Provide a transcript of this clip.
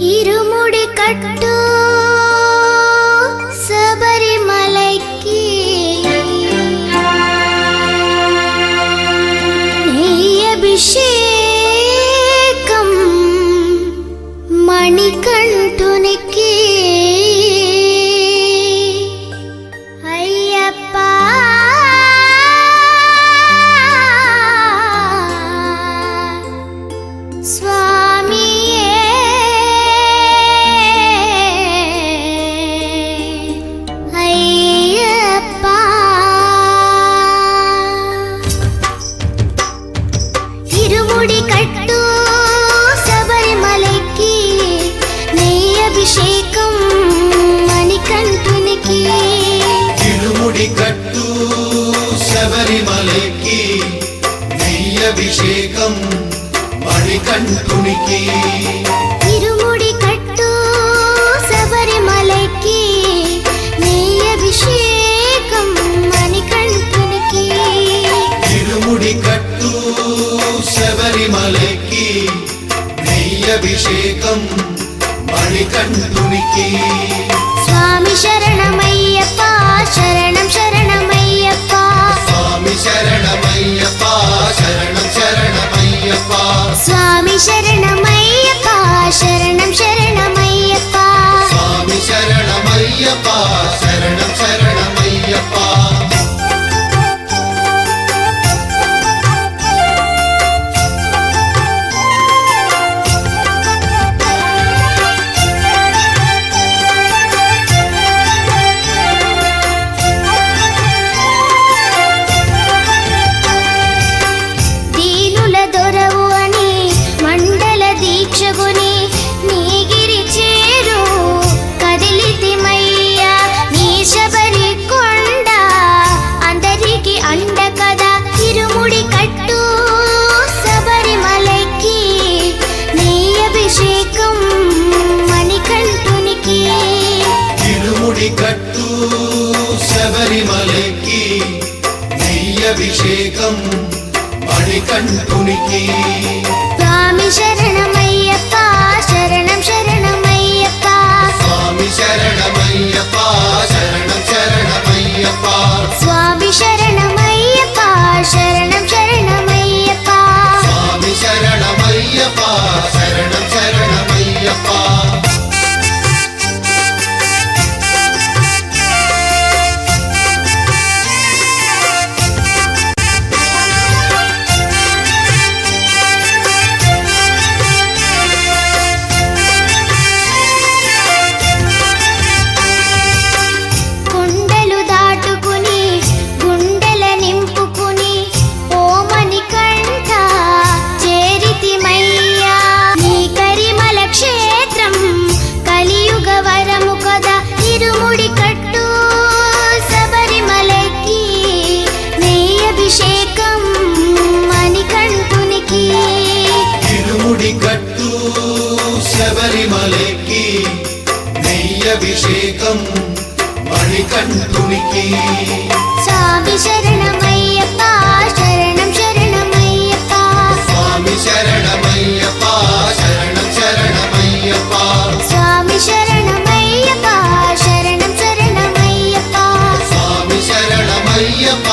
ഇരുമുടി കട്ടു ശബരിമലയ്ക്ക് നെയ്യഭിഷേകം മണികണ്ഠുനിക്ക് അയ്യപ്പ സ്വാമിയേ അയ്യപ്പ ഇരുമുടി കട്ടു ശബരിമലയ്ക്ക് നെയ്യഭിഷേകം മണികണ്ഠുനിക്ക് ഇരുമുടി കട്ടു ശബരിമലയ്ക്ക് നെയ്യഭിഷേകം മണികണ്ഠുനിക്ക് ഇരുമുടി കട്ടു ശബരിമലയ്ക്ക് നെയ്യഭിഷേകം മണികണ്ഠുനിക്ക് ഇരുമുടി കട്ടു ശബരിമലയ്ക്ക് നെയ്യഭിഷേകം മണികണ്ഠുനിക്ക് സ്വാമി ശരണമയ്യപ്പ ശരണം ശരണമയ്യപ്പ സ്വാമി ശരണമയ്യപ്പ ശരണം ശരണമയ്യപ്പ സ്വാമി ശരണമയ്യപ്പ ശരണം ശരണമയ്യപ്പ സ്വാമി ശരണമയ്യപ്പ ശരണം ശരണമയ്യപ്പ దీనుల దొరవు అని మండల దీక్షగుని నీగిరి చేరు కదిలితిమయ్యా నీ శబరి కొండ అందరికి అండ కదా ఇరుముడి కట్టు శబరిమలైకి నీ అభిషేకం మణికంఠునికి ഇരുമുടി കട്ടു ശബരിമലയ്ക്ക് നെയ്യഭിഷേകം മണികണ്ഠുനിക്ക് స్వామి శరణమయ్యప్ప శరణం శరణమయ్యప్ప സ്വാമി ശരണമയ്യപ്പ ശരണം ശരണമയ്യപ്പ స్వామి శరణమయ్యప్ప శరణం శరణమయ్యప్ప സ്വാമി ശരണമയ്യപ്പ ശരണം ശരണമയ്യപ്പ కొండలు దాటుకుని గుండెల నింపుకుని ఓ మణికంఠ చేరితిమయ్యా నీ కరిమల క్షేత్రం కలియుగ వరము కదా ఇరుముడి కట్టు శబరిమలకి నెయ్యభిషేకం మణికంఠునికి ഇരുമുടി കട്ടു ശബരിമലയ്ക്ക് നെയ്യഭിഷേകം മണികണ്ഠുനിക്ക് స్వామి శరణమయ్యప్ప శరణం శరణమయ్యప్ప സ്വാമി ശരണമയ്യപ്പ ശരണം ശരണമയ്യപ്പ స్వామి శరణమయ్యప్ప శరణం శరణమయ్యప్ప സ്വാമി ശരണമയ്യപ്പ